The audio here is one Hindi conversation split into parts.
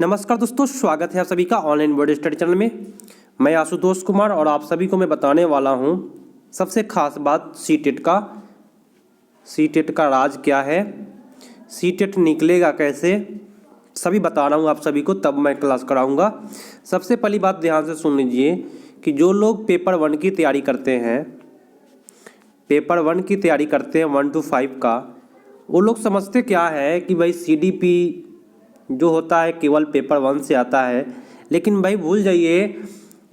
नमस्कार दोस्तों, स्वागत है आप सभी का ऑनलाइन वर्ड स्टडी चैनल में। मैं आशुतोष कुमार और आप सभी को मैं बताने वाला हूं सबसे खास बात सीटेट का राज क्या है, सीटेट निकलेगा कैसे, सभी बता रहा हूं आप सभी को, तब मैं क्लास कराऊंगा। सबसे पहली बात ध्यान से सुन लीजिए कि जो लोग पेपर 1 की तैयारी करते हैं, पेपर 1 की तैयारी करते हैं 1 to 5 का, वो लोग समझते क्या है कि भाई CDP जो होता है केवल पेपर 1 से आता है। लेकिन भाई भूल जाइए,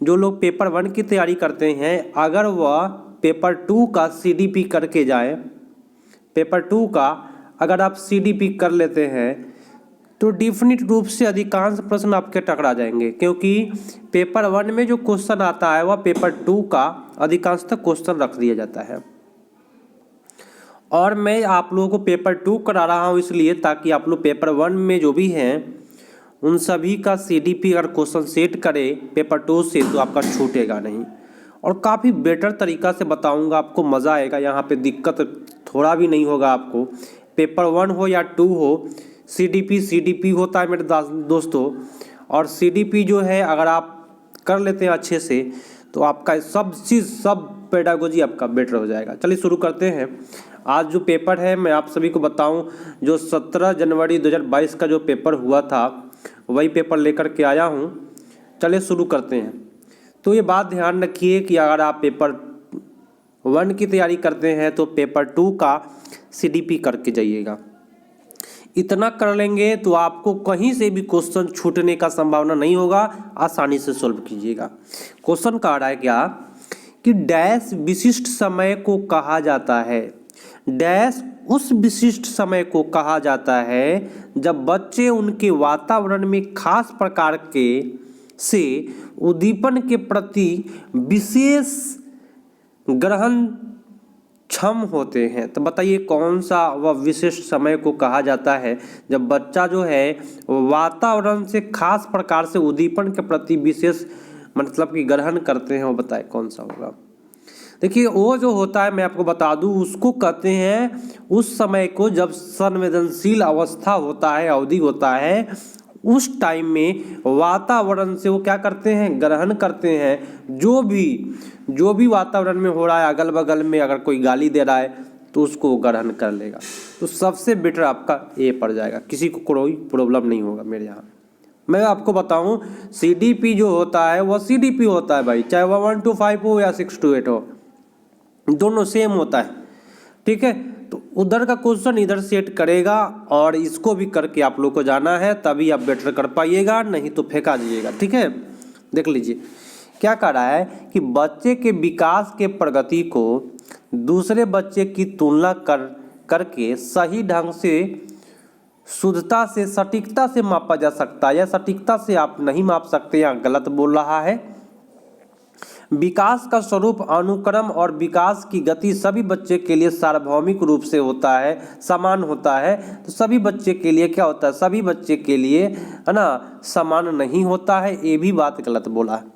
जो लोग पेपर 1 की तैयारी करते हैं, अगर वह पेपर 2 का CDP करके जाए, पेपर 2 का अगर आप CDP कर लेते हैं तो डिफिनिट रूप से अधिकांश प्रश्न आपके टकरा जाएंगे, क्योंकि पेपर 1 में जो क्वेश्चन आता है वह पेपर 2 का अधिकांशतः क्वेश्चन रख दिया जाता है। और मैं आप लोगों को पेपर 2 करा रहा हूँ इसलिए ताकि आप लोग पेपर 1 में जो भी हैं उन सभी का CDP अगर क्वेश्चन सेट करे पेपर 2 से तो आपका छूटेगा नहीं। और काफ़ी बेटर तरीका से बताऊंगा, आपको मज़ा आएगा, यहाँ पे दिक्कत थोड़ा भी नहीं होगा आपको। पेपर 1 हो या 2 हो, CDP होता है मेरे दोस्तों। और CDP जो है अगर आप कर लेते हैं अच्छे से तो आपका सब पेडागोजी आपका बेटर हो जाएगा। चलिए शुरू करते हैं। आज जो पेपर है मैं आप सभी को बताऊं, जो 17 जनवरी 2022 का जो पेपर हुआ था वही पेपर लेकर के आया हूं। चलिए शुरू करते हैं। तो ये बात ध्यान रखिए कि अगर आप पेपर 1 की तैयारी करते हैं तो पेपर 2 का CDP करके जाइएगा। इतना कर लेंगे तो आपको कहीं से भी क्वेश्चन छूटने का संभावना नहीं होगा, आसानी से सॉल्व कीजिएगा। क्वेश्चन कह रहा है क्या कि डैश विशिष्ट समय को कहा जाता है, डैश उस विशिष्ट समय को कहा जाता है जब बच्चे उनके वातावरण में खास प्रकार के से उद्दीपन के प्रति विशेष ग्रहण क्षम होते हैं। तो बताइए कौन सा वह विशिष्ट समय को कहा जाता है जब बच्चा जो है वातावरण से खास प्रकार से उद्दीपन के प्रति विशेष मतलब कि ग्रहण करते हैं, वो बताए कौन सा होगा। देखिए वो जो होता है मैं आपको बता दूं, उसको कहते हैं उस समय को जब संवेदनशील अवस्था होता है, अवधि होता है, उस टाइम में वातावरण से वो क्या करते हैं, ग्रहण करते हैं। जो भी वातावरण में हो रहा है, अगल बगल में अगर कोई गाली दे रहा है तो उसको ग्रहण कर लेगा। तो सबसे बेटर आपका ए पड़ जाएगा, किसी को कोई प्रॉब्लम नहीं होगा। मेरे यहाँ मैं आपको बताऊं CDP जो होता है वह CDP होता है भाई, चाहे वह 1 to 5 हो या 6 to 8 हो, दोनों सेम होता है। ठीक है, तो उधर का क्वेश्चन इधर सेट करेगा और इसको भी करके आप लोग को जाना है, तभी आप बेटर कर पाइएगा, नहीं तो फेंका दीजिएगा। ठीक है, देख लीजिए क्या कह रहा है कि बच्चे के विकास के प्रगति को दूसरे बच्चे की तुलना करके सही ढंग से शुद्धता से सटीकता से मापा जा सकता है, या सटीकता से आप नहीं माप सकते, यहाँ गलत बोल रहा है। विकास का स्वरूप, अनुक्रम और विकास की गति सभी बच्चे के लिए सार्वभौमिक रूप से होता है, समान होता है। तो सभी बच्चे के लिए क्या होता है, सभी बच्चे के लिए है ना समान नहीं होता है, ये भी बात गलत बोला है।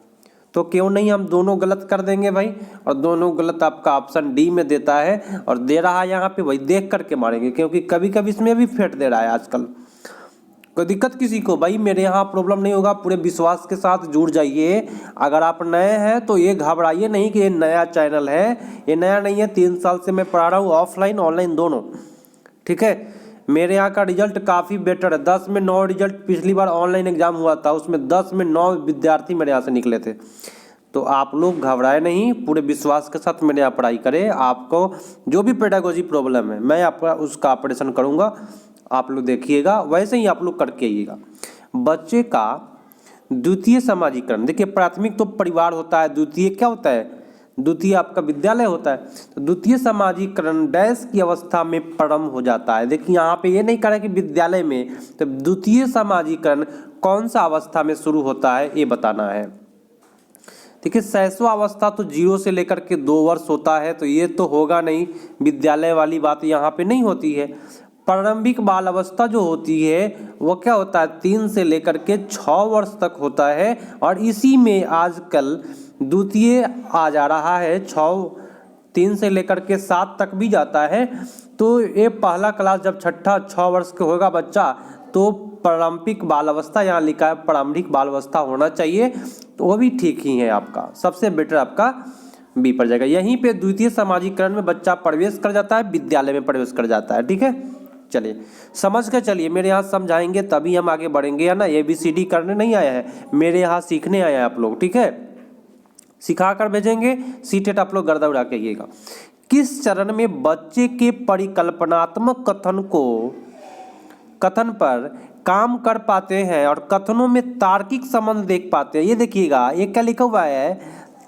तो क्यों नहीं हम दोनों गलत कर देंगे भाई, और दोनों गलत आपका ऑप्शन डी में देता है और दे रहा है यहाँ पे, वही देख करके मारेंगे, क्योंकि कभी कभी इसमें भी फेंट दे रहा है आजकल। कोई दिक्कत किसी को भाई मेरे यहाँ प्रॉब्लम नहीं होगा, पूरे विश्वास के साथ जुड़ जाइए। अगर आप नए हैं तो ये घबराइए नहीं कि ये नया चैनल है, ये नया नहीं है, 3 साल से मैं पढ़ा रहा हूँ, ऑफलाइन ऑनलाइन दोनों। ठीक है, मेरे यहाँ का रिजल्ट काफ़ी बेटर है। 10 में 9 रिजल्ट, पिछली बार ऑनलाइन एग्जाम हुआ था उसमें 10 में 9 विद्यार्थी मेरे यहाँ से निकले थे। तो आप लोग घबराए नहीं, पूरे विश्वास के साथ मेरे यहाँ पढ़ाई करें। आपको जो भी पेडागोजी प्रॉब्लम है मैं आपका उसका ऑपरेशन करूँगा, आप लोग देखिएगा, वैसे ही आप लोग करके आइएगा। बच्चे का द्वितीय समाजीकरण, देखिए प्राथमिक तो परिवार होता है, द्वितीय क्या होता है, द्वितीय आपका विद्यालय होता है। तो द्वितीय समाजीकरण डैश की अवस्था में प्रारंभ हो जाता है। देखिए यहाँ पे ये नहीं कह रहा कि विद्यालय में, तो द्वितीय समाजीकरण कौन सा अवस्था में शुरू होता है ये बताना है। देखिए शैशव अवस्था तो 0 से लेकर के 2 वर्ष होता है, तो ये तो होगा नहीं, विद्यालय वाली बात यहाँ पे नहीं होती है। प्रारंभिक बाल अवस्था जो होती है वो क्या होता है, 3 से लेकर के 6 वर्ष तक होता है, और इसी में आजकल द्वितीय आ जा रहा है। 3 से लेकर के 7 तक भी जाता है। तो ये पहला क्लास जब छठा 6 वर्ष के होगा बच्चा, तो प्रारंभिक बाल अवस्था, यहाँ लिखा है प्रारंभिक बाल अवस्था होना चाहिए, तो वो भी ठीक ही है आपका। सबसे बेटर आपका बी पर जाएगा। यहीं पे द्वितीय सामाजिकरण में बच्चा प्रवेश कर जाता है, विद्यालय में प्रवेश कर जाता है। ठीक है, चलिए समझ कर चलिए, मेरे यहाँ समझाएंगे तभी हम आगे बढ़ेंगे, है ना। ABCD करने नहीं आया है, मेरे यहाँ सीखने आया है आप लोग। ठीक है, सिखा कर भेजेंगे, सीटेट आप लोग गर्दा उड़ा के आइएगा। किस चरण में बच्चे के परिकल्पनात्मक कथन पर काम कर पाते हैं और कथनों में तार्किक संबंध देख पाते हैं? ये देखिएगा, ये क्या लिखा हुआ है,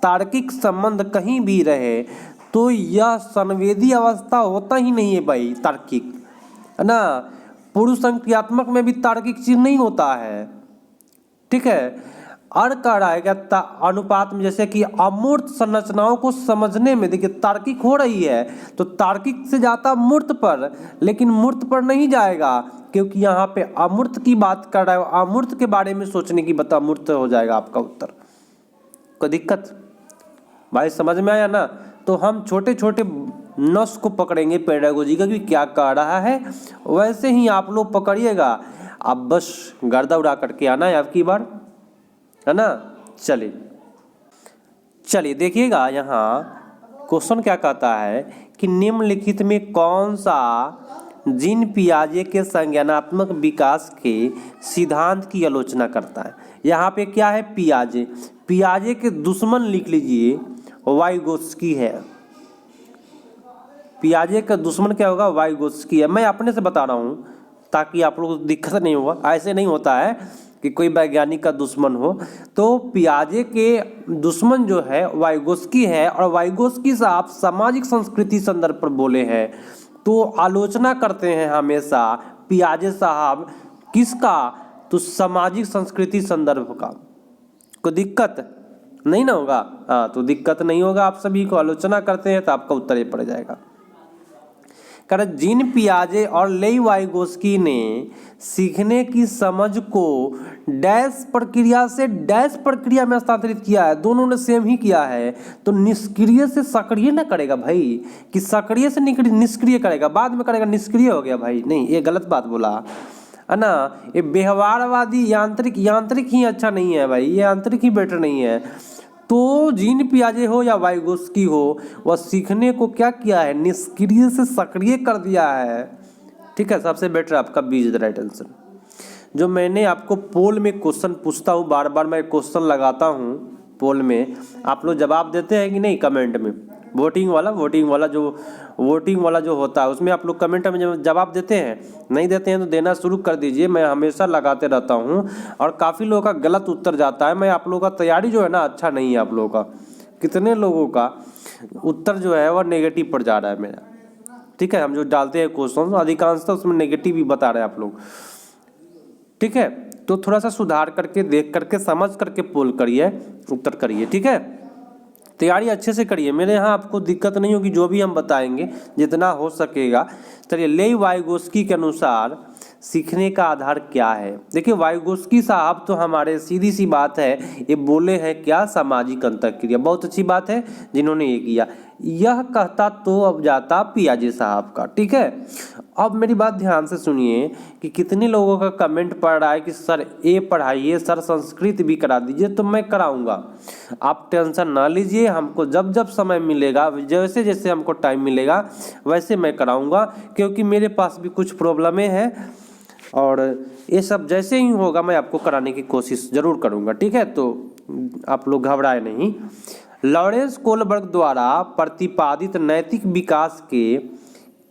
तार्किक संबंध कहीं भी रहे तो यह संवेदी अवस्था होता ही नहीं है भाई, तार्किक, है ना। पुरुष संक्रियात्मक में भी तार्किक चीज नहीं होता है। ठीक है, अर् कह रहा है क्या अनुपात में, जैसे कि अमूर्त संरचनाओं को समझने में, देखिए तार्किक हो रही है तो तार्किक से जाता मूर्त पर, लेकिन मूर्त पर नहीं जाएगा क्योंकि यहाँ पे अमूर्त की बात कर रहा है, अमूर्त के बारे में सोचने की बता, मूर्त हो जाएगा आपका उत्तर। कोई दिक्कत भाई, समझ में आया ना। तो हम छोटे छोटे नस को पकड़ेंगे पेडागोजी का कि क्या कह रहा है, वैसे ही आप लोग पकड़िएगा। आप बस गर्दा उड़ा करके आना है आपकी बार, है ना। चलिए देखिएगा, यहाँ क्वेश्चन क्या कहता है कि निम्नलिखित में कौन सा जीन पियाजे के संज्ञानात्मक विकास के सिद्धांत की आलोचना करता है। यहाँ पे क्या है, पियाजे, पियाजे के दुश्मन लिख लीजिए, वाइगोत्स्की है। पियाजे का दुश्मन क्या होगा, वाइगोत्स्की है। मैं अपने से बता रहा हूँ ताकि आप लोगों को दिक्कत नहीं होगा, ऐसे नहीं होता है कि कोई वैज्ञानिक का दुश्मन हो। तो पियाजे के दुश्मन जो है वाइगोत्स्की है, और वाइगोत्स्की साहब सामाजिक संस्कृति संदर्भ पर बोले हैं, तो आलोचना करते हैं हमेशा पियाजे साहब किसका, तो सामाजिक संस्कृति संदर्भ का। कोई दिक्कत नहीं ना होगा, हाँ तो दिक्कत नहीं होगा, आप सभी को आलोचना करते हैं तो आपका उत्तर ये पड़ जाएगा। कारण जीन पियाजे और लेई वाइगोत्स्की ने सीखने की समझ को डैश प्रक्रिया से डैश प्रक्रिया में स्थानांतरित किया है। दोनों ने सेम ही किया है, तो निष्क्रिय से सक्रिय ना करेगा भाई, कि सक्रिय से निष्क्रिय करेगा, बाद में करेगा निष्क्रिय हो गया भाई, नहीं ये गलत बात बोला, है ना। ये व्यवहारवादी यांत्रिक ही अच्छा नहीं है भाई, ये यांत्रिक ही बेटर नहीं है। तो जीन पियाजे हो या वाइगोत्स्की हो, वह सीखने को क्या किया है, निष्क्रिय से सक्रिय कर दिया है। ठीक है, सबसे बेटर आपका B is the right answer. जो मैंने आपको पोल में क्वेश्चन पूछता हूँ, बार बार मैं क्वेश्चन लगाता हूँ पोल में, आप लोग जवाब देते हैं कि नहीं कमेंट में, वोटिंग वाला जो होता है उसमें आप लोग कमेंट में जवाब देते हैं, नहीं देते हैं तो देना शुरू कर दीजिए। मैं हमेशा लगाते रहता हूं और काफ़ी लोगों का गलत उत्तर जाता है। मैं आप लोगों का तैयारी जो है ना अच्छा नहीं है आप लोगों का, कितने लोगों का उत्तर जो है वह नेगेटिव पर जा रहा है मेरा। ठीक है, हम जो डालते हैं क्वेश्चन अधिकांशतः उसमें नेगेटिव ही बता रहे हैं आप लोग। ठीक है, तो थोड़ा सा सुधार करके देख करके समझ करके पोल करिए, उत्तर करिए। ठीक है, तैयारी अच्छे से करिए, मेरे यहाँ आपको दिक्कत नहीं होगी, जो भी हम बताएंगे जितना हो सकेगा। चलिए, लेई वाइगोत्स्की के अनुसार सीखने का आधार क्या है। देखिए वाइगोत्स्की साहब तो हमारे सीधी सी बात है, ये बोले हैं क्या, सामाजिक अंतःक्रिया। बहुत अच्छी बात है जिन्होंने ये किया, यह कहता तो अब जाता पियाजे साहब का। ठीक है, अब मेरी बात ध्यान से सुनिए कि कितने लोगों का कमेंट पड़ रहा है कि सर ये पढ़ाइए, सर संस्कृत भी करा दीजिए। तो मैं कराऊंगा, आप टेंशन ना लीजिए, हमको जब जब समय मिलेगा, जैसे जैसे हमको टाइम मिलेगा वैसे मैं कराऊंगा, क्योंकि मेरे पास भी कुछ प्रॉब्लमें हैं और ये सब जैसे ही होगा मैं आपको कराने की कोशिश जरूर करूंगा। ठीक है, तो आप लोग घबराए नहीं। लॉरेंस कोलबर्ग द्वारा प्रतिपादित नैतिक विकास के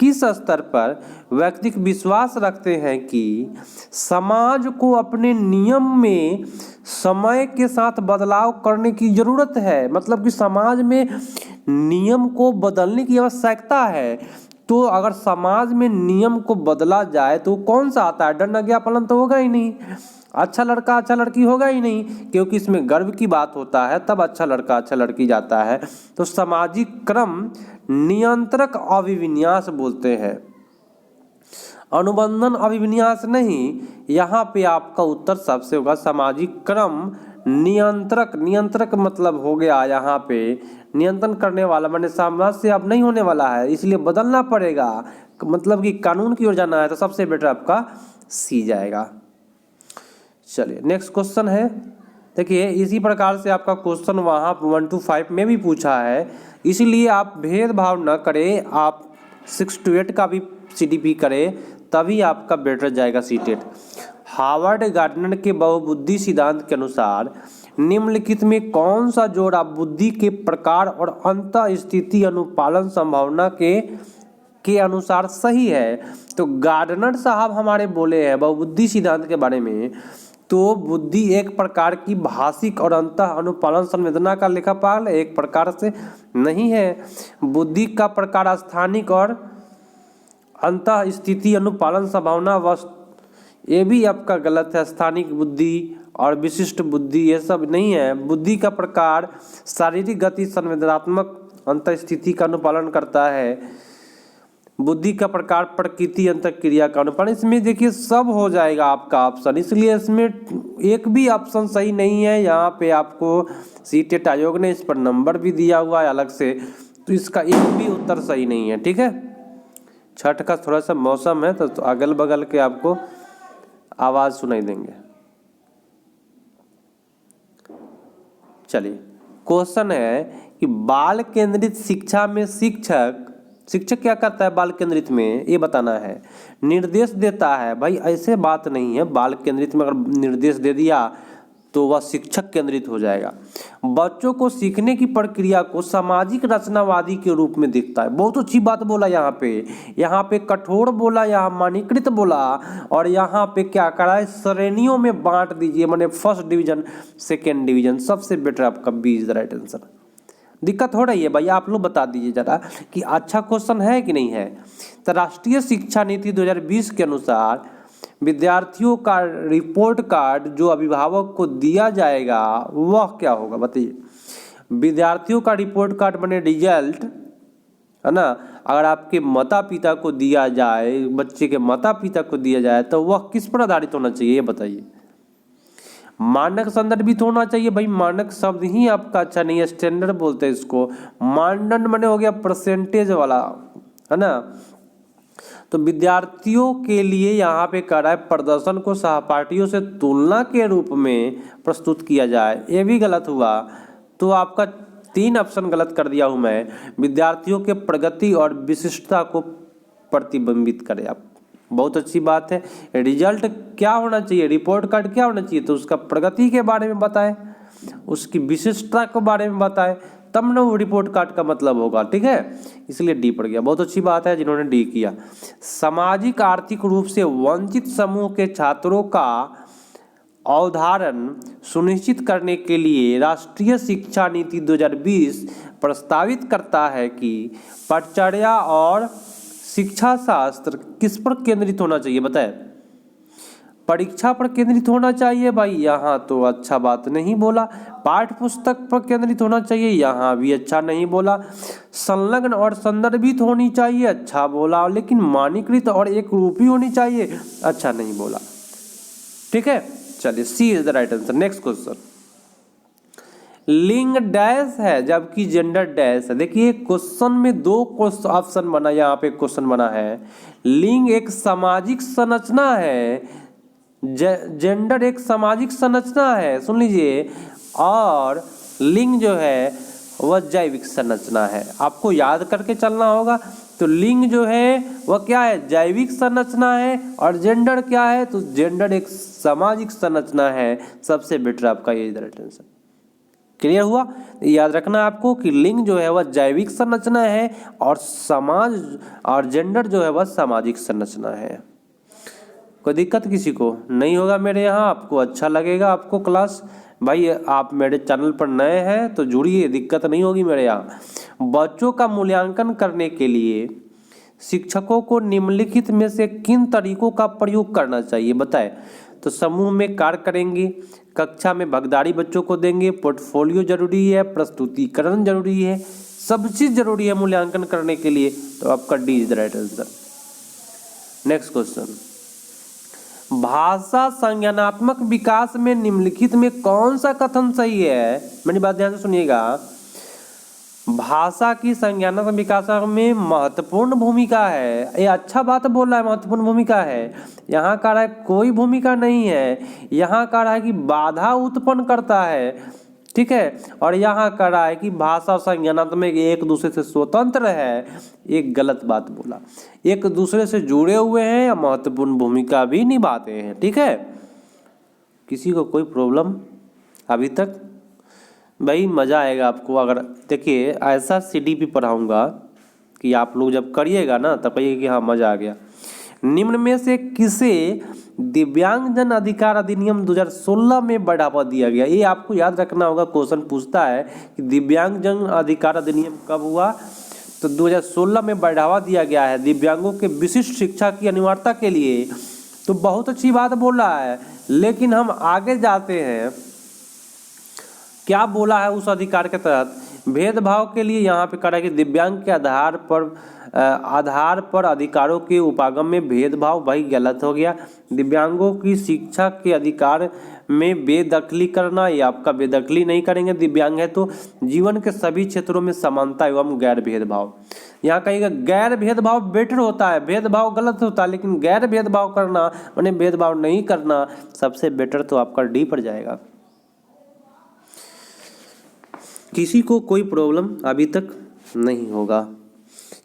किस स्तर पर व्यक्ति विश्वास रखते हैं कि समाज को अपने नियम में समय के साथ बदलाव करने की जरूरत है। मतलब कि समाज में नियम को बदलने की आवश्यकता है। तो अगर समाज में नियम को बदला जाए तो कौन सा आता है, दंड आज्ञा पालन तो होगा ही नहीं, अच्छा लड़का अच्छा लड़की होगा ही नहीं, क्योंकि इसमें गर्व की बात होता है, तब अच्छा लड़का अच्छा लड़की जाता है। तो सामाजिक क्रम नियंत्रक अभिविन्यास बोलते हैं, अनुबंधन अभिविन्यास नहीं। यहाँ पे आपका उत्तर सबसे होगा सामाजिक क्रम नियंत्रक। नियंत्रक मतलब हो गया यहाँ पे नियंत्रण करने वाला, मैंने समाज से अब नहीं होने वाला है, इसलिए बदलना पड़ेगा, मतलब कि कानून की ओर जाना है। तो सबसे बेटर आपका सी जाएगा। चलिए नेक्स्ट क्वेश्चन है, देखिए इसी प्रकार से आपका क्वेश्चन वहाँ 1 to 5 में भी पूछा है, इसीलिए आप भेदभाव न करें, आप 6 to 8 का भी CDP करें, तभी आपका बेटर जाएगा सीटेट। हार्वर्ड गार्डनर के बहुबुद्धि सिद्धांत के अनुसार निम्नलिखित में कौन सा जोड़ा बुद्धि के प्रकार और अंतः स्थिति अनुपालन संभावना के अनुसार सही है? तो गार्डनर साहब हमारे बोले हैं बहुबुद्धि सिद्धांत के बारे में, तो बुद्धि एक प्रकार की भाषिक और अंतः अनुपालन संवेदना का लेखापाल एक प्रकार से नहीं है। बुद्धि का प्रकार स्थानिक और अंतः स्थिति अनुपालन संभावना वस्तु, ये भी आपका गलत है। स्थानिक बुद्धि और विशिष्ट बुद्धि ये सब नहीं है। बुद्धि का प्रकार शारीरिक गति संवेदनात्मक अंतः स्थिति का अनुपालन करता है। बुद्धि का प्रकार प्रकृति अंतःक्रिया का अनुपालन। इसमें देखिए सब हो जाएगा आपका ऑप्शन, इसलिए इसमें एक भी ऑप्शन सही नहीं है। यहाँ पे आपको सीटेट आयोग ने इस पर नंबर भी दिया हुआ है अलग से, तो इसका एक भी उत्तर सही नहीं है। ठीक है, छठ का थोड़ा सा मौसम है तो अगल बगल के आपको आवाज सुनाई देंगे। चलिए क्वेश्चन है कि बाल केंद्रित शिक्षा में शिक्षक क्या करता है? बाल केंद्रित में ये बताना है, निर्देश देता है। भाई ऐसे बात नहीं है, बाल केंद्रित में अगर निर्देश दे दिया तो वह शिक्षक केंद्रित हो जाएगा। बच्चों को सीखने की प्रक्रिया को सामाजिक रचनावादी के रूप में देखता है। बहुत अच्छी बात बोला यहाँ पे कठोर बोला, यहाँ मानकीकृत बोला, और यहाँ पे क्या करा है, श्रेणियों में बांट दीजिए, माने फर्स्ट डिवीजन सेकेंड डिवीजन। सबसे बेटर आपका B is the right answer. दिक्कत हो रही है भाई, आप लोग बता दीजिए जरा कि अच्छा क्वेश्चन है कि नहीं है। तो राष्ट्रीय शिक्षा नीति 2020 के अनुसार विद्यार्थियों का रिपोर्ट कार्ड जो अभिभावक को दिया जाएगा वह क्या होगा? बताइए। विद्यार्थियों का रिपोर्ट कार्ड माने रिजल्ट है ना, अगर आपके माता पिता को दिया जाए, बच्चे के माता पिता को दिया जाए, तो वह किस पर आधारित होना चाहिए ये बताइए। मानक संदर्भित होना चाहिए। भाई मानक शब्द ही आपका अच्छा नहीं है, स्टैंडर्ड बोलते हैं इसको। मानदंड माने हो गया परसेंटेज वाला, है ना। तो विद्यार्थियों के लिए यहाँ पे कर रहा है प्रदर्शन को सहपाठियों से तुलना के रूप में प्रस्तुत किया जाए, ये भी गलत हुआ। तो आपका 3 ऑप्शन गलत कर दिया हूँ मैं। विद्यार्थियों के प्रगति और विशिष्टता को प्रतिबिंबित करे आप, बहुत अच्छी बात है। रिजल्ट क्या होना चाहिए, रिपोर्ट कार्ड क्या होना चाहिए, तो उसका प्रगति के बारे में बताए, उसकी विशिष्टता के बारे में बताए, तब ना वो रिपोर्ट कार्ड का मतलब होगा। ठीक है, इसलिए डी पड़ गया। बहुत अच्छी बात है जिन्होंने डी किया। सामाजिक आर्थिक रूप से वंचित समूह के छात्रों का अवधारण सुनिश्चित करने के लिए राष्ट्रीय शिक्षा नीति 2020 प्रस्तावित करता है कि पाठ्यचर्या और शिक्षा शास्त्र किस पर केंद्रित होना चाहिए? बताए, परीक्षा पर केंद्रित होना चाहिए। भाई यहाँ तो अच्छा बात नहीं बोला। पाठ्य पुस्तक पर केंद्रित होना चाहिए, यहाँ भी अच्छा नहीं बोला। संलग्न और संदर्भित होनी चाहिए, अच्छा बोला। लेकिन मानकीकृत और एक रूपी होनी चाहिए, अच्छा नहीं बोला। ठीक है, चलिए C is the right answer. Next question, लिंग डैश है जबकि जेंडर डैश है। देखिए क्वेश्चन में 2 ऑप्शन बना, यहाँ पे क्वेश्चन बना है। लिंग एक सामाजिक संरचना है, जेंडर एक सामाजिक संरचना है, सुन लीजिए, और लिंग जो है वह जैविक संरचना है। आपको याद करके चलना होगा। तो लिंग जो है वह क्या है, जैविक संरचना है, और जेंडर क्या है, तो जेंडर एक सामाजिक संरचना है। सबसे बेटर आपका ये राइट आंसर। क्लियर हुआ? याद रखना आपको कि लिंग जो है वह जैविक संरचना है और समाज और जेंडर जो है वह सामाजिक संरचना है। कोई दिक्कत किसी को नहीं होगा मेरे यहाँ, आपको अच्छा लगेगा आपको क्लास। भाई आप मेरे चैनल पर नए हैं तो जुड़िए, दिक्कत नहीं होगी मेरे यहाँ। बच्चों का मूल्यांकन करने के लिए शिक्षकों को निम्नलिखित में से किन तरीकों का प्रयोग करना चाहिए? बताएं। तो समूह में कार्य करेंगे, कक्षा में भागीदारी बच्चों को देंगे, पोर्टफोलियो जरूरी है, प्रस्तुतिकरण जरूरी है, सब चीज जरूरी है मूल्यांकन करने के लिए। तो आपका D is the right answer. Next question, भाषा संज्ञानात्मक विकास में निम्नलिखित में कौन सा कथन सही है? मेरी बात ध्यान से सुनिएगा। भाषा की संज्ञानात्मक विकास में महत्वपूर्ण भूमिका है। ये अच्छा बात बोल रहा है, महत्वपूर्ण भूमिका है। यहाँ कह रहा है कोई भूमिका नहीं है, यहाँ कह रहा है कि बाधा उत्पन्न करता है, ठीक है। और यहाँ कह रहा है कि भाषा और संज्ञानात्मक एक दूसरे से स्वतंत्र है। एक गलत बात बोला, एक दूसरे से जुड़े हुए हैं या महत्वपूर्ण भूमिका भी निभाते हैं, ठीक है। किसी को कोई प्रॉब्लम अभी तक? भाई मज़ा आएगा आपको अगर देखिए ऐसा सीडीपी पढ़ाऊँगा कि आप लोग जब करिएगा ना तब कहिए कि हाँ मज़ा आ गया। निम्न में से किसे दिव्यांगजन अधिकार अधिनियम 2016 में बढ़ावा दिया गया? ये आपको याद रखना होगा, क्वेश्चन पूछता है कि दिव्यांगजन अधिकार अधिनियम कब हुआ, तो 2016 में बढ़ावा दिया गया है दिव्यांगों के विशिष्ट शिक्षा की अनिवार्यता के लिए। तो बहुत अच्छी बात बोल रहा है, लेकिन हम आगे जाते हैं। क्या बोला है उस अधिकार के तहत? भेदभाव के लिए यहाँ पे कहा है कि दिव्यांग के आधार पर अधिकारों के उपागम में भेदभाव, भाई गलत हो गया। दिव्यांगों की शिक्षा के अधिकार में बेदखली करना, ये आपका बेदखली नहीं करेंगे दिव्यांग है तो। जीवन के सभी क्षेत्रों में समानता एवं गैर भेदभाव, यहाँ कहेगा गैर भेदभाव बेटर होता है, भेदभाव गलत होता है, लेकिन गैर भेदभाव करना माने भेदभाव नहीं करना सबसे बेटर तो आपका डी पर जाएगा। किसी को कोई प्रॉब्लम अभी तक नहीं होगा।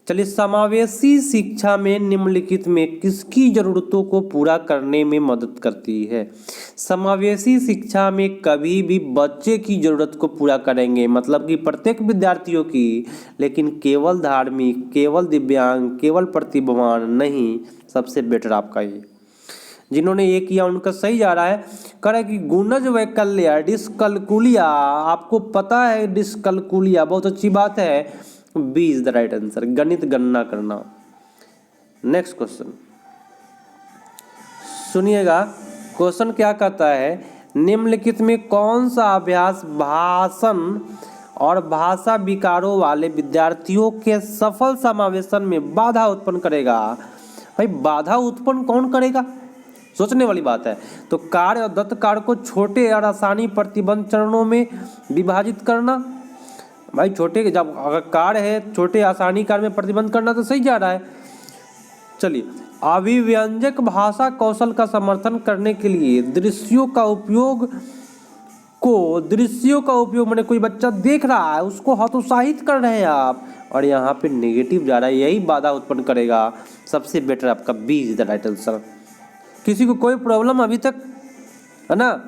चलिए, समावेशी शिक्षा में निम्नलिखित में किसकी जरूरतों को पूरा करने में मदद करती है? समावेशी शिक्षा में कभी भी बच्चे की जरूरत को पूरा करेंगे, मतलब कि प्रत्येक विद्यार्थियों की, लेकिन केवल धार्मिक, केवल दिव्यांग, केवल प्रतिभावान नहीं। सबसे बेटर आपका ये। जिन्होंने ये किया उनका सही जा रहा है। कह रहा है कि गुणज वैकल्य डिस्कलकुलिया, आपको पता है डिस्कलकुलिया, बहुत अच्छी बात है। B is the right answer, गणित गणना करना। नेक्स्ट क्वेश्चन सुनिएगा, क्वेश्चन क्या कहता है, निम्नलिखित में कौन सा अभ्यास भाषण और भाषा विकारों वाले विद्यार्थियों के सफल समावेशन में बाधा उत्पन्न करेगा? भाई बाधा उत्पन्न कौन करेगा, सोचने वाली बात है। तो कार्य और दत्त कार्य को छोटे और आसानी प्रतिबंध चरणों में विभाजित करना। भाई छोटे, जब अगर कार्य है छोटे आसानी कार्य में प्रतिबंध करना तो सही जा रहा है। चलिए, अभिव्यंजक भाषा कौशल का समर्थन करने के लिए दृश्यों का उपयोग माने कोई बच्चा देख रहा है उसको हतोत्साहित कर रहे हैं आप, और यहाँ पे नेगेटिव जा रहा है, यही बाधा उत्पन्न करेगा। सबसे बेटर आपका B is the right answer. किसी को कोई प्रॉब्लम अभी तक है ना?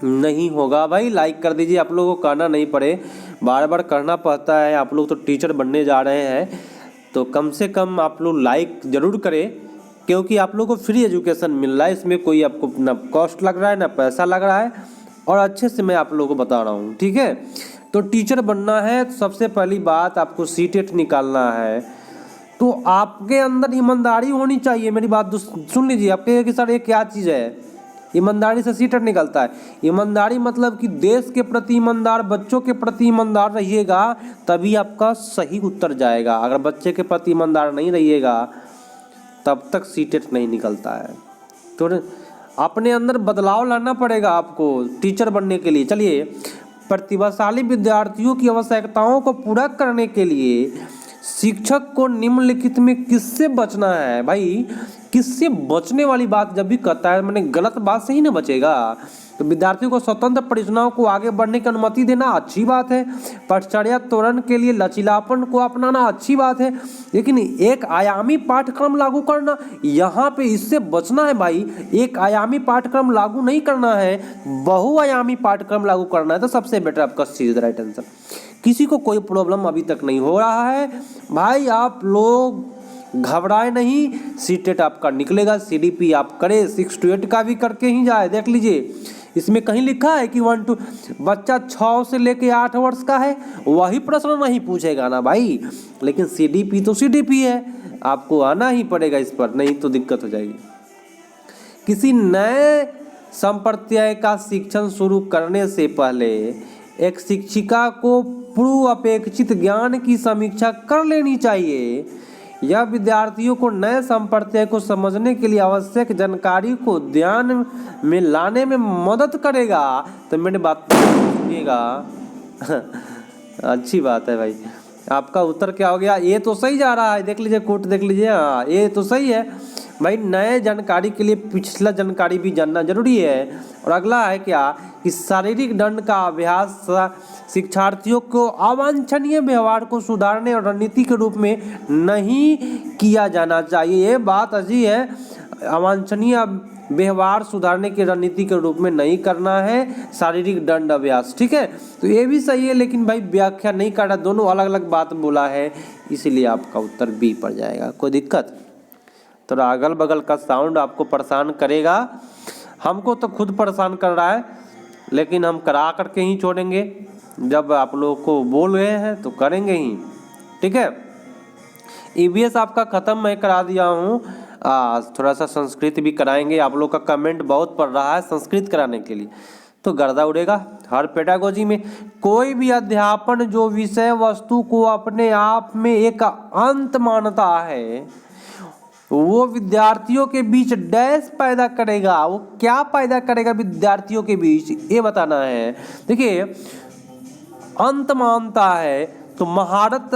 नहीं होगा भाई, लाइक कर दीजिए, आप लोगों को कहना नहीं पड़े, बार बार करना पड़ता है। आप लोग तो टीचर बनने जा रहे हैं तो कम से कम आप लोग लाइक जरूर करें, क्योंकि आप लोगों को फ्री एजुकेशन मिल रहा है, इसमें कोई आपको ना कॉस्ट लग रहा है ना पैसा लग रहा है, और अच्छे से मैं आप लोगों को बता रहा हूँ, ठीक है। तो टीचर बनना है तो सबसे पहली बात आपको सीटेट निकालना है, तो आपके अंदर ईमानदारी होनी चाहिए। मेरी बात सुन लीजिए, आप कहिए कि सर ये क्या चीज़ है, ईमानदारी से सीटेट निकलता है। ईमानदारी मतलब कि देश के प्रति ईमानदार, बच्चों के प्रति ईमानदार रहिएगा तभी आपका सही उत्तर जाएगा। अगर बच्चे के प्रति ईमानदार नहीं रहिएगा तब तक सीटेट नहीं निकलता है। तो अपने अंदर बदलाव लाना पड़ेगा आपको टीचर बनने के लिए। चलिए, प्रतिभाशाली विद्यार्थियों की आवश्यकताओं को पूरा करने के लिए शिक्षक को निम्नलिखित में किससे बचना है? भाई किससे बचने वाली बात जब भी कहता है मैंने गलत बात से ही ना बचेगा। तो विद्यार्थियों को स्वतंत्र परियोजनाओं को आगे बढ़ने की अनुमति देना अच्छी बात है, पश्चर्या त्वरण के लिए लचीलापन को अपनाना अच्छी बात है, लेकिन एक आयामी पाठ्यक्रम लागू करना, यहाँ पे इससे बचना है भाई। एक आयामी पाठ्यक्रम लागू नहीं करना है, बहुआयामी पाठ्यक्रम लागू करना है, तो सबसे बेटर आपका सी इज द राइट आंसर। किसी को कोई प्रॉब्लम अभी तक नहीं हो रहा है भाई, आप लोग घबराए नहीं, सीटेट आपका निकलेगा। सीडीपी आप करें 6 to 8 का भी करके ही जाए। देख लीजिए, इसमें कहीं लिखा है कि 1 to बच्चा 6 से लेके 8 वर्ष का है वही प्रश्न नहीं पूछेगा ना भाई, लेकिन सीडीपी तो सीडीपी है, आपको आना ही पड़ेगा इस पर, नहीं तो दिक्कत हो जाएगी। किसी नए संप्रदाय का शिक्षण शुरू करने से पहले एक शिक्षिका को पूर्व अपेक्षित ज्ञान की समीक्षा कर लेनी चाहिए। यह विद्यार्थियों को नए संप्रदाय को समझने के लिए आवश्यक जानकारी को ध्यान में लाने में मदद करेगा। तो मेरी बात सुनिएगा, अच्छी बात है भाई। आपका उत्तर क्या हो गया? ये तो सही जा रहा है, देख लीजिए कोट देख लीजिए, हाँ ये तो सही है भाई। नए जानकारी के लिए पिछला जानकारी भी जानना जरूरी है। और अगला है क्या कि शारीरिक दंड का अभ्यास शिक्षार्थियों को अवांछनीय व्यवहार को सुधारने और रणनीति के रूप में नहीं किया जाना चाहिए। ये बात अच्छी है, अवांछनीय व्यवहार सुधारने की रणनीति के रूप में नहीं करना है शारीरिक दंड अभ्यास, ठीक है। तो ये भी सही है, लेकिन भाई व्याख्या नहीं कर रहा, दोनों अलग अलग बात बोला है, इसीलिए आपका उत्तर बी पड़ जाएगा। कोई दिक्कत? तो अगल बगल का साउंड आपको परेशान करेगा, हमको तो खुद परेशान कर रहा है, लेकिन हम करा करके ही छोड़ेंगे। जब आप लोग को बोल रहे हैं तो करेंगे ही, ठीक है। ईवीएस आपका खत्म मैं करा दिया हूँ, थोड़ा सा संस्कृत भी कराएंगे। आप लोग का कमेंट बहुत पड़ रहा है संस्कृत कराने के लिए, तो गर्दा उड़ेगा। हर पेडागोजी में कोई भी अध्यापन जो विषय वस्तु को अपने आप में एक अंत मानता है, वो विद्यार्थियों के बीच डैश पैदा करेगा। वो क्या पैदा करेगा विद्यार्थियों के बीच, ये बताना है। देखिए, अंत मानता है तो महारत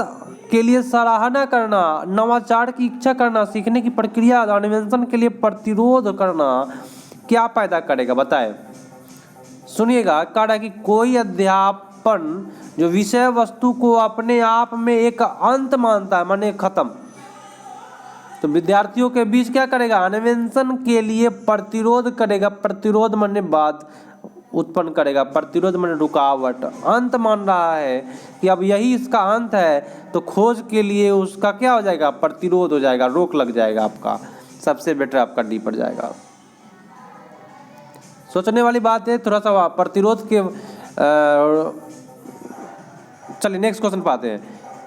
के लिए सराहना करना, नवाचार की इच्छा करना, सीखने की प्रक्रिया अन्वेषण के लिए प्रतिरोध करना, क्या पैदा करेगा बताए? सुनिएगा, कह रहा है कि कोई अध्यापन जो विषय वस्तु को अपने आप में एक अंत मानता है, माने खत्म, तो विद्यार्थियों के बीच क्या करेगा? अन्वेषण के लिए प्रतिरोध करेगा। प्रतिरोध माने बात उत्पन्न करेगा, प्रतिरोध माने रुकावट। अंत मान रहा है कि अब यही इसका अंत है, तो खोज के लिए उसका क्या हो जाएगा? प्रतिरोध हो जाएगा, रोक लग जाएगा आपका। सबसे बेटर आपका डी पड़ जाएगा। सोचने वाली बात है थोड़ा सा प्रतिरोध के। चलिए नेक्स्ट क्वेश्चन पे आते हैं।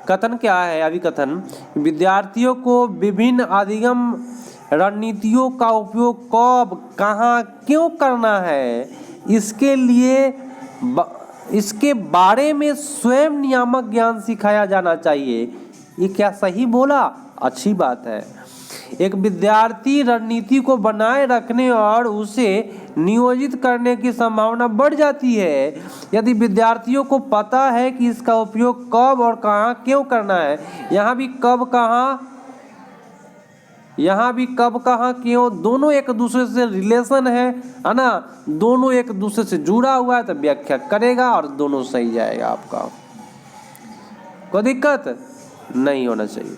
कथन क्या है? अभी कथन, विद्यार्थियों को विभिन्न अधिगम रणनीतियों का उपयोग कब, कहाँ, क्यों करना है, इसके बारे में स्वयं नियामक ज्ञान सिखाया जाना चाहिए। ये क्या सही बोला? अच्छी बात है। एक विद्यार्थी रणनीति को बनाए रखने और उसे नियोजित करने की संभावना बढ़ जाती है यदि विद्यार्थियों को पता है कि इसका उपयोग कब और कहाँ क्यों करना है। यहाँ भी कब कहाँ क्यों दोनों एक दूसरे से रिलेशन है ना, दोनों एक दूसरे से जुड़ा हुआ है, तो व्याख्या करेगा और दोनों सही जाएगा आपका। कोई दिक्कत नहीं होना चाहिए।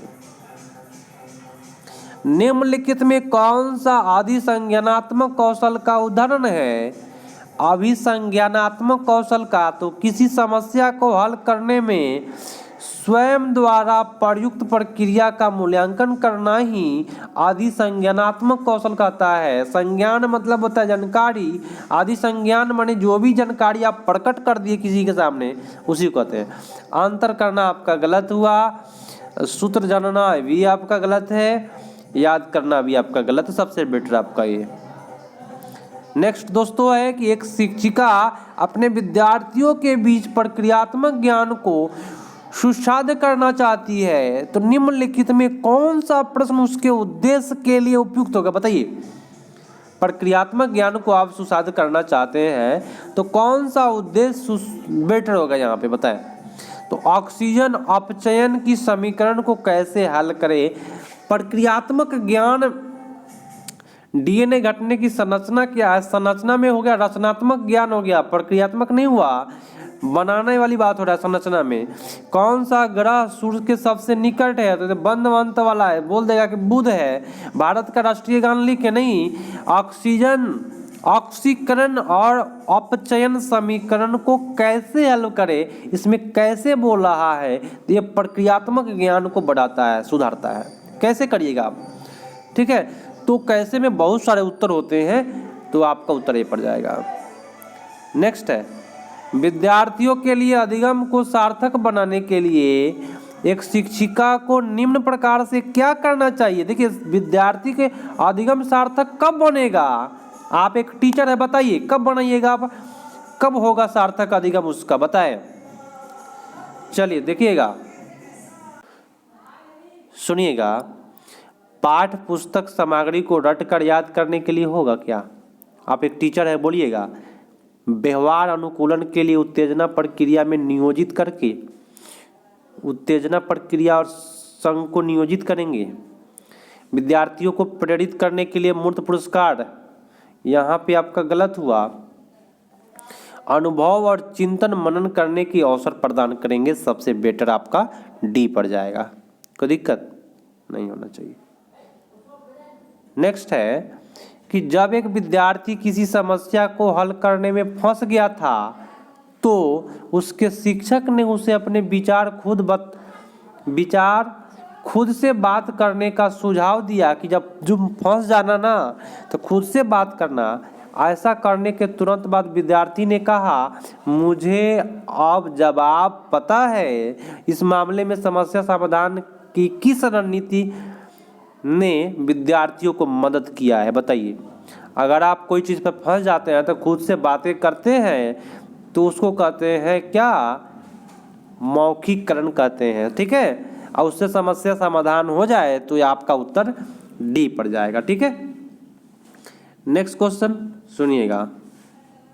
निम्नलिखित में कौन सा अभिसंज्ञानात्मक कौशल का उदाहरण है? अभिसंज्ञानात्मक कौशल का तो किसी समस्या को हल करने में स्वयं द्वारा प्रयुक्त प्रक्रिया का मूल्यांकन करना ही अधिसंज्ञानात्मक कौशल कहता है। संज्ञान मतलब होता है जानकारी, अधिसंज्ञान माने जो भी जानकारी आप प्रकट कर दिए किसी के सामने, उसी को कहते हैं। अंतर करना आपका गलत हुआ, सूत्र जानना भी आपका गलत है, याद करना भी आपका गलत है। सबसे बेटर आपका ये। नेक्स्ट दोस्तों है कि एक शिक्षिका अपने विद्यार्थियों के बीच प्रक्रियात्मक ज्ञान को सुसाध्य करना चाहती है, तो निम्नलिखित में कौन सा प्रश्न उसके उद्देश्य के लिए उपयुक्त होगा बताइए। प्रक्रियात्मक ज्ञान को आप सुसाध्य करना चाहते हैं तो कौन सा उद्देश्य बेटर होगा यहाँ पे बताएं। तो ऑक्सीजन अपचयन की समीकरण को कैसे हल करें। प्रक्रियात्मक ज्ञान डीएनए घटने की संरचना क्या है, संरचना में हो गया। रचनात्मक ज्ञान हो गया, प्रक्रियात्मक नहीं हुआ, बनाने वाली बात हो रहा है संरचना में। कौन सा ग्रह सूर्य के सबसे निकट है, तो बंद अंत वाला है, बोल देगा कि बुध है। भारत का राष्ट्रीय गान लिखे नहीं। ऑक्सीकरण और अपचयन समीकरण को कैसे हल करें, इसमें कैसे बोल रहा है, तो ये प्रक्रियात्मक ज्ञान को बढ़ाता है, सुधारता है। कैसे करिएगा आप, ठीक है। तो कैसे में बहुत सारे उत्तर होते हैं, तो आपका उत्तर ये पड़ जाएगा। नेक्स्ट है, विद्यार्थियों के लिए अधिगम को सार्थक बनाने के लिए एक शिक्षिका को निम्न प्रकार से क्या करना चाहिए। देखिए, विद्यार्थी के अधिगम सार्थक कब बनेगा। आप एक टीचर है, बताइए कब बनाइएगा आप, कब होगा सार्थक अधिगम उसका, बताए। चलिए देखिएगा, सुनिएगा। पाठ पुस्तक सामग्री को रटकर याद करने के लिए होगा क्या। आप एक टीचर है, बोलिएगा। व्यवहार अनुकूलन के लिए उत्तेजना प्रक्रिया में नियोजित करके उत्तेजना प्रक्रिया और संघ को नियोजित करेंगे। विद्यार्थियों को प्रेरित करने के लिए मूर्त पुरस्कार, यहाँ पे आपका गलत हुआ। अनुभव और चिंतन मनन करने की अवसर प्रदान करेंगे, सबसे बेटर आपका डी पड़ जाएगा, कोई दिक्कत नहीं होना चाहिए। नेक्स्ट है कि जब एक विद्यार्थी किसी समस्या को हल करने में फंस गया था तो उसके शिक्षक ने उसे अपने विचार खुद से बात करने का सुझाव दिया कि जब फंस जाना ना तो खुद से बात करना। ऐसा करने के तुरंत बाद विद्यार्थी ने कहा, मुझे अब जवाब पता है। इस मामले में समस्या समाधान की किस रणनीति ने विद्यार्थियों को मदद किया है, बताइए। अगर आप कोई चीज़ पर फंस जाते हैं तो खुद से बातें करते हैं तो उसको कहते हैं क्या, मौखिकरण कहते हैं, ठीक है। और उससे समस्या समाधान हो जाए तो ये आपका उत्तर डी पड़ जाएगा, ठीक है। नेक्स्ट क्वेश्चन सुनिएगा।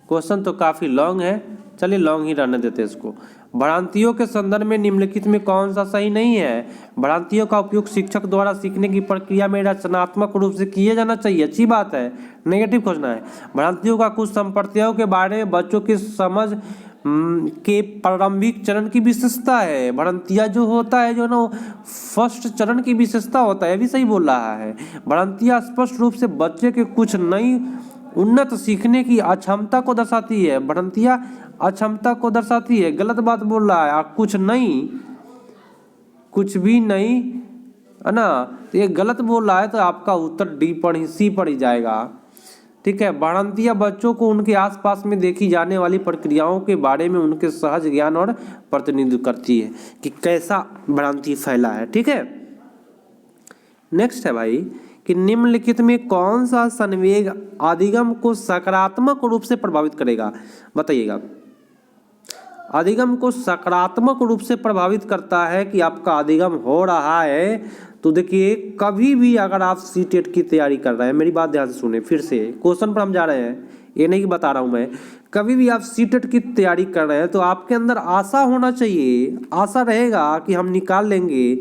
क्वेश्चन तो काफ़ी लॉन्ग है, चलिए लॉन्ग ही रहने देते हैं इसको। भ्रांतियों के संदर्भ में निम्नलिखित में कौन सा सही नहीं है? भ्रांतियों का उपयोग शिक्षक द्वारा सीखने की प्रक्रिया में रचनात्मक रूप से किया जाना चाहिए, अच्छी बात है। नेगेटिव खोजना है। भ्रांतियों का कुछ संप्रदायों के बारे में बच्चों की समझ के प्रारंभिक चरण की विशेषता है। भ्रांतियाँ जो होता है जो ना फर्स्ट चरण की विशेषता होता है, ये भी सही बोल रहा है। भ्रांतियाँ स्पष्ट रूप से बच्चे के कुछ नई उन्नत सीखने की अक्षमता को दर्शाती है। भ्रांतियाँ अक्षमता को दर्शाती है, गलत बात बोल रहा है। कुछ भी नहीं है ना, तो ये गलत बोल रहा है, तो आपका उत्तर डी पड़ ही सी पड़ ही जाएगा, ठीक है। भ्रांतियाँ बच्चों को उनके आसपास में देखी जाने वाली प्रक्रियाओं के बारे में उनके सहज ज्ञान और प्रतिनिधित्व करती है कि कैसा भ्रांति फैला है, ठीक है। नेक्स्ट है भाई कि निम्नलिखित में कौन सा संवेग अधिगम को सकारात्मक रूप से प्रभावित करेगा, बताइएगा। अधिगम को सकारात्मक रूप से प्रभावित करता है कि आपका अधिगम हो रहा है। तो देखिए, कभी भी अगर आप सीटेट की तैयारी कर रहे हैं, मेरी बात ध्यान से सुने, फिर से क्वेश्चन पर हम जा रहे हैं, ये नहीं बता रहा हूं मैं। कभी भी आप सीटेट की तैयारी कर रहे हैं तो आपके अंदर आशा होना चाहिए, आशा रहेगा कि हम निकाल लेंगे,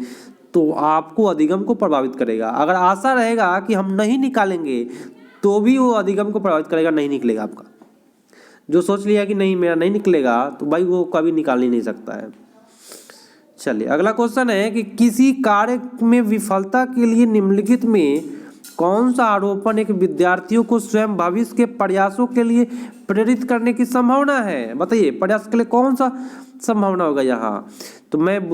तो आपको अधिगम को प्रभावित करेगा। अगर आशा रहेगा कि हम नहीं निकालेंगे तो भी वो अधिगम को प्रभावित करेगा, नहीं निकलेगा आपका। जो सोच लिया कि नहीं मेरा नहीं निकलेगा तो भाई वो कभी निकाल ही नहीं सकता है। चलिए अगला क्वेश्चन है कि किसी कार्य में विफलता के लिए निम्नलिखित में कौन सा आरोपण एक विद्यार्थियों को स्वयं भविष्य के प्रयासों के लिए प्रेरित करने की संभावना है, बताइए। प्रयास के लिए कौन सा संभावना होगा यहाँ? तो मैं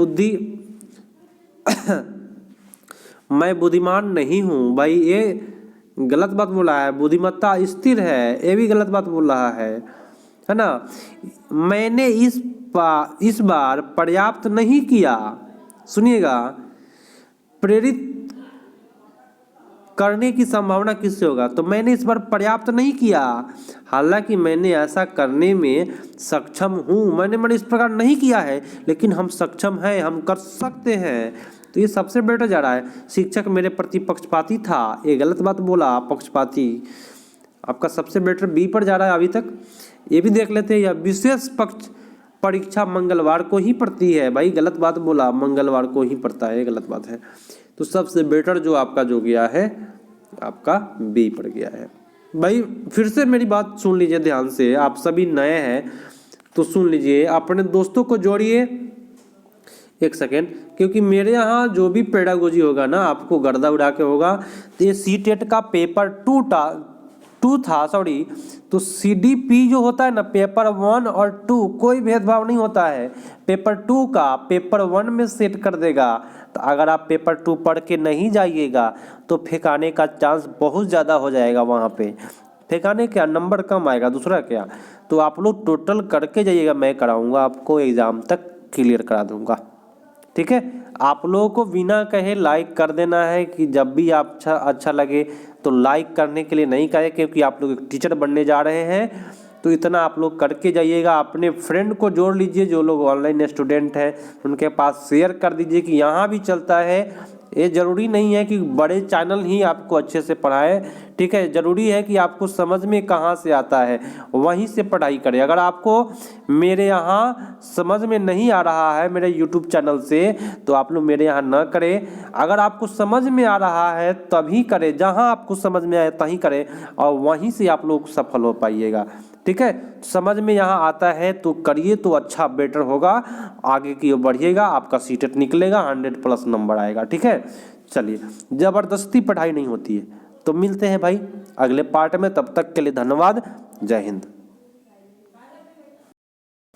बुद्धिमान नहीं हूँ, भाई ये गलत बात बोला है। बुद्धिमत्ता स्थिर है, ये भी गलत बात बोल रहा है ना। मैंने इस बार पर्याप्त नहीं किया, सुनिएगा। प्रेरित करने की संभावना किससे होगा? तो मैंने इस बार पर्याप्त नहीं किया, हालांकि मैंने ऐसा करने में सक्षम हूँ। मैंने इस प्रकार नहीं किया है, लेकिन हम सक्षम हैं, हम कर सकते हैं। तो ये सबसे बेटर जा रहा है। शिक्षक मेरे प्रति पक्षपाती था, ये गलत बात बोला, पक्षपाती। आपका सबसे बेटर बी पर जा रहा है अभी तक। ये भी देख लेते हैं, यह विशेष पक्ष परीक्षा मंगलवार को ही पड़ती है, भाई गलत बात बोला, मंगलवार को ही पड़ता है, ये गलत बात है। तो सबसे बेटर जो आपका जो गया है आपका बी पड़ गया है। भाई फिर से मेरी बात सुन लीजिए ध्यान से, आप सभी नए हैं तो सुन लीजिए, अपने दोस्तों को जोड़िए। एक सेकेंड, क्योंकि मेरे यहाँ जो भी पेडागोजी होगा ना आपको गर्दा उड़ा के होगा। तो ये सीटेट का पेपर टू था, सॉरी। तो सीडीपी जो होता है ना, पेपर 1 और 2 कोई भेदभाव नहीं होता है। पेपर 2 का पेपर 1 में सेट कर देगा। तो अगर आप पेपर 2 पढ़ के नहीं जाइएगा तो फेंकाने का चांस बहुत ज़्यादा हो जाएगा। वहाँ पे फेंकाने क्या, नंबर कम आएगा, दूसरा क्या। तो आप लोग टोटल करके जाइएगा, मैं कराऊंगा आपको, एग्ज़ाम तक क्लियर करा दूंगा, ठीक है। आप लोगों को बिना कहे लाइक कर देना है कि जब भी आप अच्छा लगे तो लाइक करने के लिए नहीं कहे, क्योंकि आप लोग एक टीचर बनने जा रहे हैं। तो इतना आप लोग करके जाइएगा। अपने फ्रेंड को जोड़ लीजिए, जो लोग ऑनलाइन स्टूडेंट हैं उनके पास शेयर कर दीजिए कि यहाँ भी चलता है ये ज़रूरी नहीं है कि बड़े चैनल ही आपको अच्छे से पढ़ाए, ठीक है। ज़रूरी है कि आपको समझ में कहाँ से आता है वहीं से पढ़ाई करें। अगर आपको मेरे यहाँ समझ में नहीं आ रहा है मेरे यूट्यूब चैनल से, तो आप लोग मेरे यहाँ ना करें। अगर आपको समझ में आ रहा है तभी करें, जहाँ आपको समझ में आए तहीं करें और वहीं से आप लोग सफल हो पाइएगा, ठीक है। समझ में यहाँ आता है तो करिए, तो अच्छा बेटर होगा, आगे की ओर बढ़िएगा, आपका सीटेट निकलेगा, 100+ नंबर आएगा, ठीक है। चलिए, ज़बरदस्ती पढ़ाई नहीं होती है। तो मिलते हैं भाई अगले पार्ट में, तब तक के लिए धन्यवाद। जय हिंद।